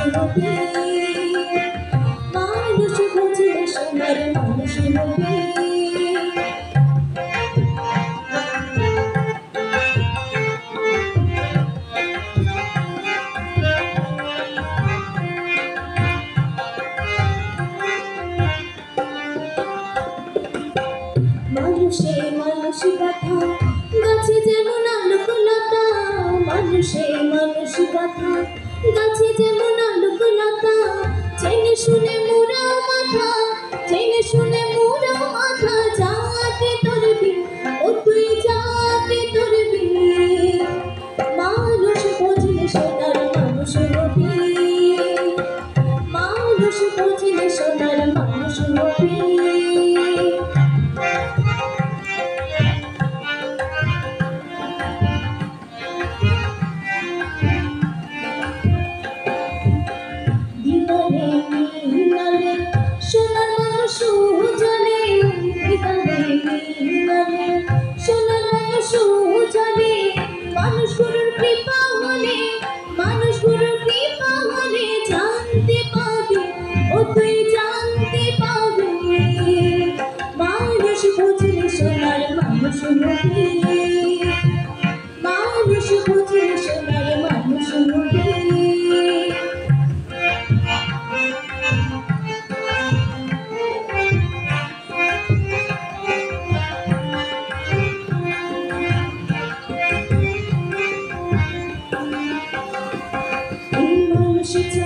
রূপে মানুষ বুঝলে সোনার মানুষ রূপে মানুষে মানুষ কথা গাছে যেমন আলোকলতা মানুষে মানুষ কথা গাছে যেমন আলোকলতা জেনে শুনে মোরা মাথা জেনে শুনে মোরা মাথা যাতে ধরবি ও তুই যাতে ধরবি মানুষ বুঝলে সোনার মানুষ রূপে মানুষ বুঝলে সোনার মানুষ রূপে সোনার মানুষ জানে সোনার মানুষ জানে মানুষ গুরুর কৃপা হলে মানুষ গুরুর কৃপা হলে জানতে পাবে ও তুই জানতে পাবে মানুষ বুঝলে সোনার মানুষ রূপে মানুষ বুঝলে সোনার মানুষ রূপে মানুষ